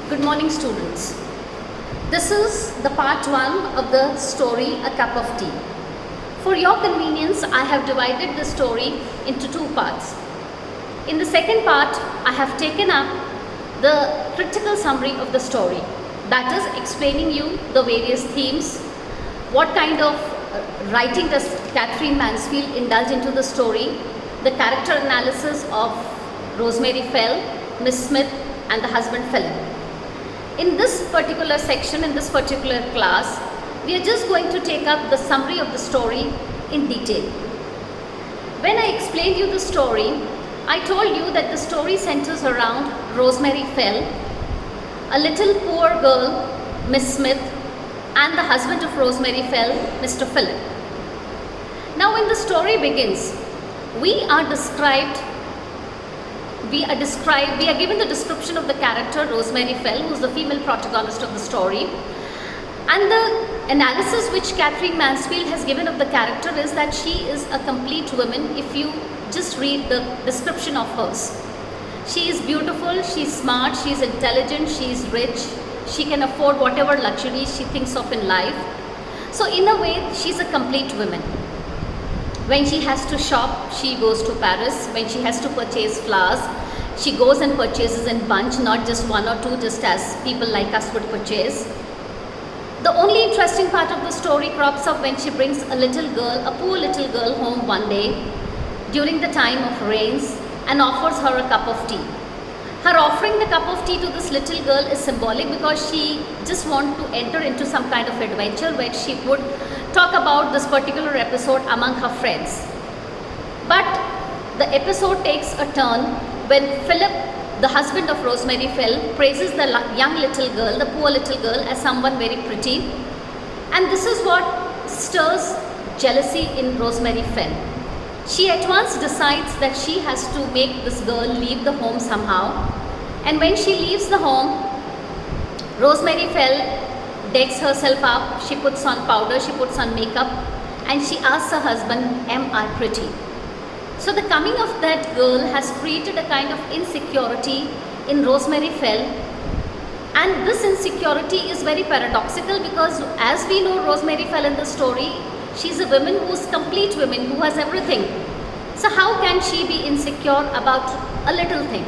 Good morning, students. This is the part 1 of the story A Cup of Tea. For your convenience, I have divided the story into 2 parts. In the second part, I have taken up the critical summary of the story. That is explaining you the various themes, what kind of writing does Catherine Mansfield indulge into the story, the character analysis of Rosemary Fell, Miss Smith and the husband Philip. In this particular section, in this particular class, we are just going to take up the summary of the story in detail. When I explained you the story, I told you that the story centers around Rosemary Fell, a little poor girl, Miss Smith, and the husband of Rosemary Fell, Mr. Philip. Now when the story begins, we are given the description of the character Rosemary Fell, who is the female protagonist of the story. And the analysis which Catherine Mansfield has given of the character is that she is a complete woman if you just read the description of hers. She is beautiful, she is smart, she is intelligent, she is rich, she can afford whatever luxuries she thinks of in life. So in a way, she is a complete woman. When she has to shop, she goes to Paris. When she has to purchase flowers, she goes and purchases in bunch, not just 1 or 2, just as people like us would purchase. The only interesting part of the story crops up when she brings a little girl, a poor little girl, home one day during the time of rains and offers her a cup of tea. Her offering the cup of tea to this little girl is symbolic because she just wants to enter into some kind of adventure where she would talk about this particular episode among her friends. But the episode takes a turn when Philip, the husband of Rosemary Fell, praises the young little girl, the poor little girl, as someone very pretty. And this is what stirs jealousy in Rosemary Fell. She at once decides that she has to make this girl leave the home somehow. And when she leaves the home, Rosemary Fell decks herself up, she puts on powder, she puts on makeup, and she asks her husband, "Am I pretty?" So the coming of that girl has created a kind of insecurity in Rosemary Fell. And this insecurity is very paradoxical because as we know Rosemary Fell in the story, she's a woman who is complete woman, who has everything. So how can she be insecure about a little thing?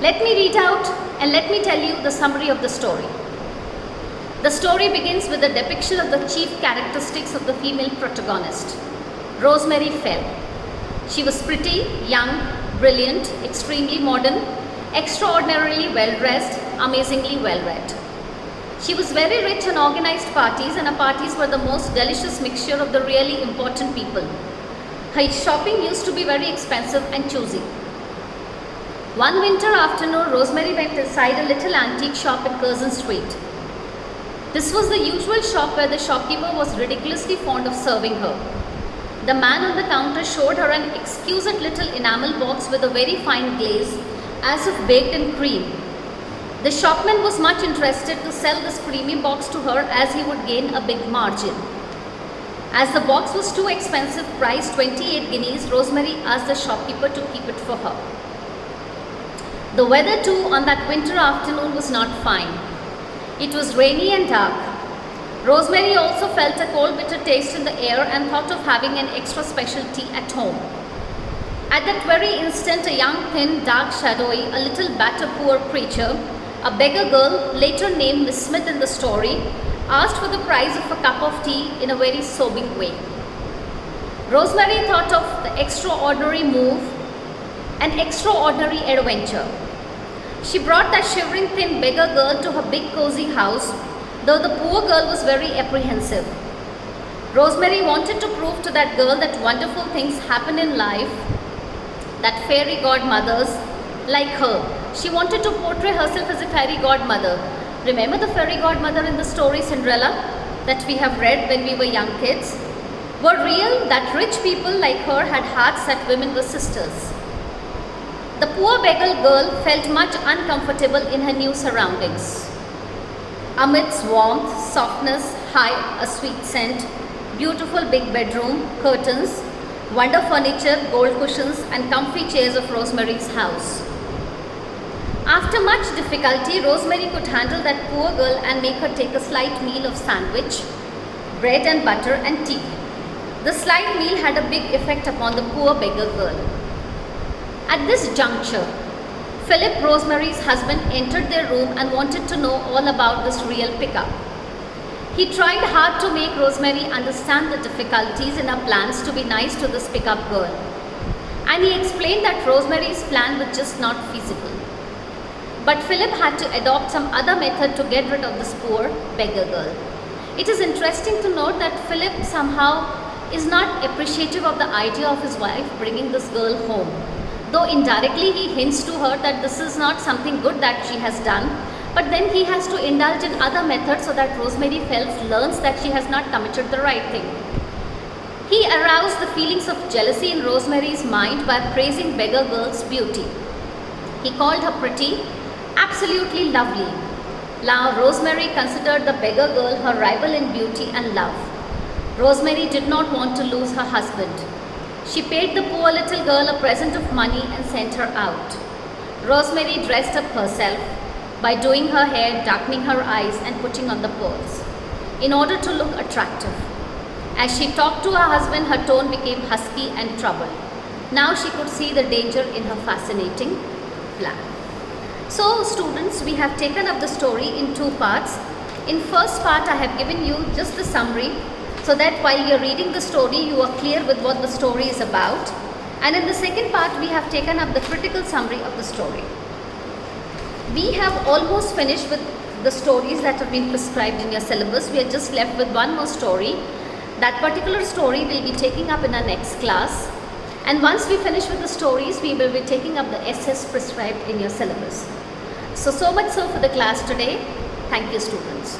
Let me read out and let me tell you the summary of the story. The story begins with a depiction of the chief characteristics of the female protagonist, Rosemary Fell. She was pretty, young, brilliant, extremely modern, extraordinarily well-dressed, amazingly well-read. She was very rich and organized parties, and her parties were the most delicious mixture of the really important people. Her shopping used to be very expensive and choosy. One winter afternoon, Rosemary went inside a little antique shop in Curzon Street. This was the usual shop where the shopkeeper was ridiculously fond of serving her. The man on the counter showed her an exquisite little enamel box with a very fine glaze, as if baked in cream. The shopman was much interested to sell this creamy box to her as he would gain a big margin. As the box was too expensive, priced 28 guineas, Rosemary asked the shopkeeper to keep it for her. The weather too on that winter afternoon was not fine. It was rainy and dark. Rosemary also felt a cold bitter taste in the air and thought of having an extra special tea at home. At that very instant, a young, thin, dark, shadowy, a little battered poor creature, a beggar girl, later named Miss Smith in the story, asked for the price of a cup of tea in a very sobbing way. Rosemary thought of the extraordinary move, an extraordinary adventure. She brought that shivering thin beggar girl to her big cozy house, though the poor girl was very apprehensive. Rosemary wanted to prove to that girl that wonderful things happen in life, that fairy godmothers like her. She wanted to portray herself as a fairy godmother. Remember the fairy godmother in the story Cinderella that we have read when we were young kids? Were real, that rich people like her had hearts that women were sisters. The poor beggar girl felt much uncomfortable in her new surroundings. Amidst warmth, softness, a sweet scent, beautiful big bedroom, curtains, wonder furniture, gold cushions and comfy chairs of Rosemary's house. After much difficulty, Rosemary could handle that poor girl and make her take a slight meal of sandwich, bread and butter and tea. The slight meal had a big effect upon the poor beggar girl. At this juncture, Philip, Rosemary's husband, entered their room and wanted to know all about this real pickup. He tried hard to make Rosemary understand the difficulties in her plans to be nice to this pickup girl. And he explained that Rosemary's plan was just not feasible. But Philip had to adopt some other method to get rid of this poor beggar girl. It is interesting to note that Philip somehow is not appreciative of the idea of his wife bringing this girl home. Though indirectly he hints to her that this is not something good that she has done, but then he has to indulge in other methods so that Rosemary Phelps learns that she has not committed the right thing. He aroused the feelings of jealousy in Rosemary's mind by praising beggar girl's beauty. He called her pretty, absolutely lovely. Now Rosemary considered the beggar girl her rival in beauty and love. Rosemary did not want to lose her husband. She paid the poor little girl a present of money and sent her out. Rosemary dressed up herself by doing her hair, darkening her eyes and putting on the pearls in order to look attractive. As she talked to her husband, her tone became husky and troubled. Now she could see the danger in her fascinating plan. So students, we have taken up the story in two parts. In first part, I have given you just the summary so that while you are reading the story, you are clear with what the story is about. And in the second part, we have taken up the critical summary of the story. We have almost finished with the stories that have been prescribed in your syllabus. We are just left with one more story. That particular story we'll be taking up in our next class. And once we finish with the stories, we will be taking up the essays prescribed in your syllabus. So much so for the class today. Thank you, students.